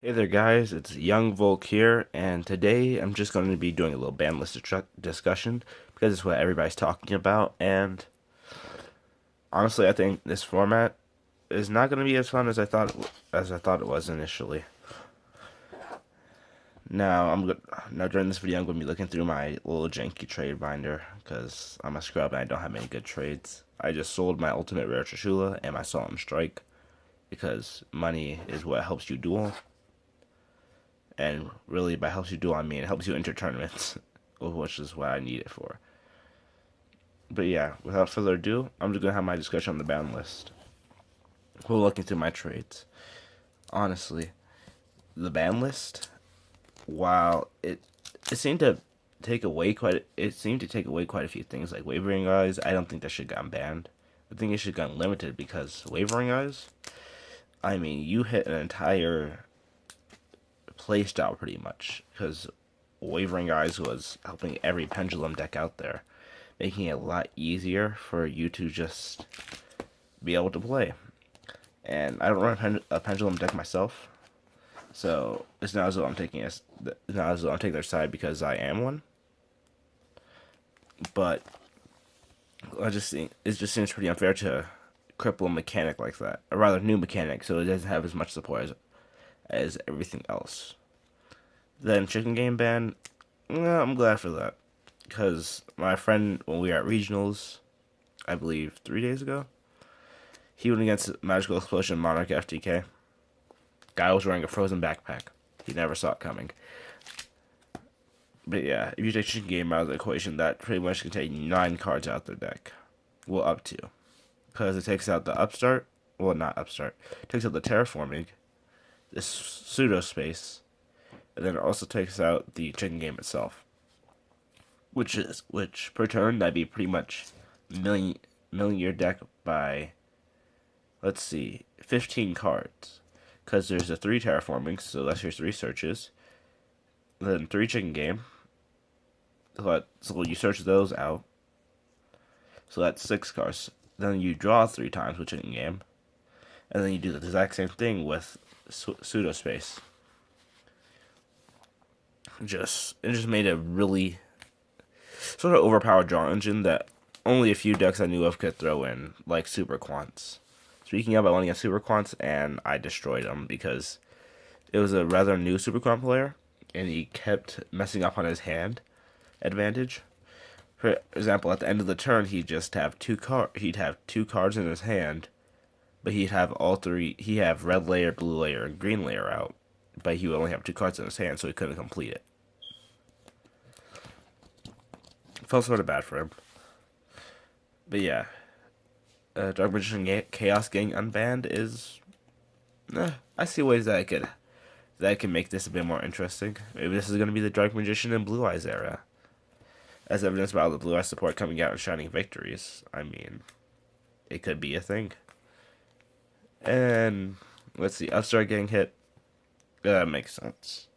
Hey there, guys. It's Young Volk here, and today I'm just going to be doing a little discussion because it's what everybody's talking about. And honestly, I think this format is not going to be as fun as I thought it was initially. Now during this video, I'm going to be looking through my little janky trade binder because I'm a scrub and I don't have many good trades. I just sold my ultimate rare Trishula and my Solemn Strike because money is what helps you duel. And really, by helps you duel, I mean it helps you enter tournaments, which is what I need it for. But yeah, without further ado, I'm just gonna have my discussion on the ban list. We're looking through my trades. Honestly, the ban list, while it seemed to take away quite a few things like wavering eyes. I don't think that should have gotten banned. I think it should have gotten limited because wavering eyes. I mean, you hit an entire playstyle pretty much because Wavering Eyes was helping every pendulum deck out there, making it a lot easier for you to just be able to play. And I don't run a pendulum deck myself, so it's not as though I'm taking their side because I am one. But I just think it just seems pretty unfair to cripple a mechanic like that, or rather, new mechanic, so it doesn't have as much support as everything else. Then chicken game ban, I'm glad for that. Because my friend, when we were at regionals, I believe 3 days ago, he went against Magical Explosion Monarch FTK. Guy was wearing a frozen backpack. He never saw it coming. But yeah, if you take chicken game out of the equation, that pretty much can take 9 cards out the deck. Well, up to. Because it takes out the upstart. Well, not upstart. It takes out the terraforming. This pseudo space. And then it also takes out the chicken game itself. Which per turn, that'd be pretty much milling your deck by, let's see, 15 cards. Because there's a 3 terraforming, so that's your 3 searches. Then 3 chicken game. So you search those out. So that's 6 cards. Then you draw 3 times with chicken game. And then you do the exact same thing with pseudo space. It just made a really sort of overpowered draw engine that only a few decks I knew of could throw in, like Super Quants. Speaking of, I went against Super Quants and I destroyed him because it was a rather new Super Quant player and he kept messing up on his hand advantage. For example, at the end of the turn, he'd have 2 cards in his hand, but he'd have all 3. He'd have red layer, blue layer, and green layer out, but he would only have 2 cards in his hand, so he couldn't complete it. Felt sort of bad for him. But yeah, Dark Magician Chaos getting unbanned is. I see ways that I can make this a bit more interesting. Maybe this is going to be the Dark Magician and Blue Eyes era, as evidenced by all the Blue Eyes support coming out and shining victories. I mean, it could be a thing. And let's see, Upstart getting hit. That makes sense.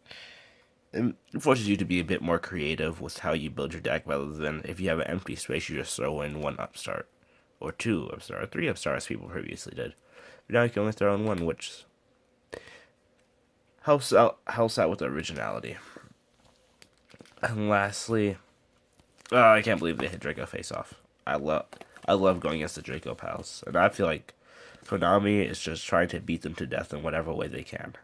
It forces you to be a bit more creative with how you build your deck, rather than if you have an empty space, you just throw in 1 Upstart, or 2 Upstart, or 3 Upstart, as people previously did. But now you can only throw in 1, which helps out with the originality. And lastly, I can't believe they hit Draco face off. I love going against the Draco pals, and I feel like Konami is just trying to beat them to death in whatever way they can.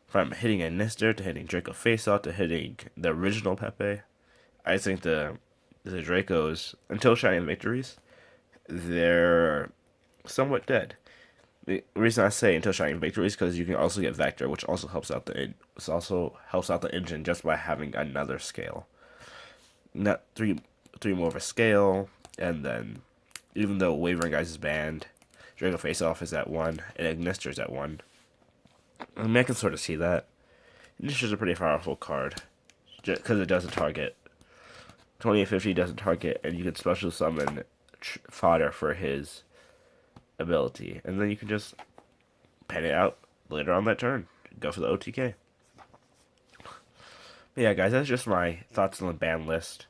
From hitting a Nister to hitting Draco face off to hitting the original Pepe, I think the Dracos, until shining victories, they're somewhat dead. The reason I say until shining victories because you can also get Vector, which also helps out the engine just by having another scale. Not three more of a scale, and then even though Wavering Eyes is banned, Draco face off is at 1, and Ignister is at 1. I mean, I can sort of see that. This is a pretty powerful card, because it doesn't target. 2850 doesn't target, and you can special summon fodder for his ability, and then you can just pen it out later on that turn. Go for the OTK. But yeah, guys, that's just my thoughts on the ban list.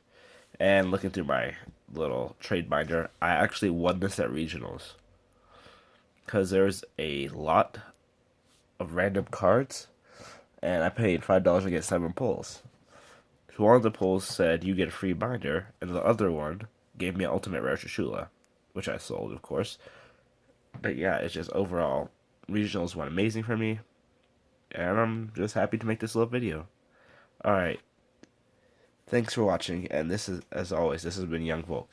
And looking through my little trade binder, I actually won this at regionals. Because there's a lot of random cards and I paid $5 to get 7 pulls. One of the pulls said you get a free binder, and the other one gave me an ultimate rare Shashula, which I sold, of course. But yeah, it's just overall, regionals went amazing for me, and I'm just happy to make this little video. Alright, thanks for watching, and this is, as always, this has been Young Volk.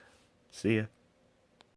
See ya.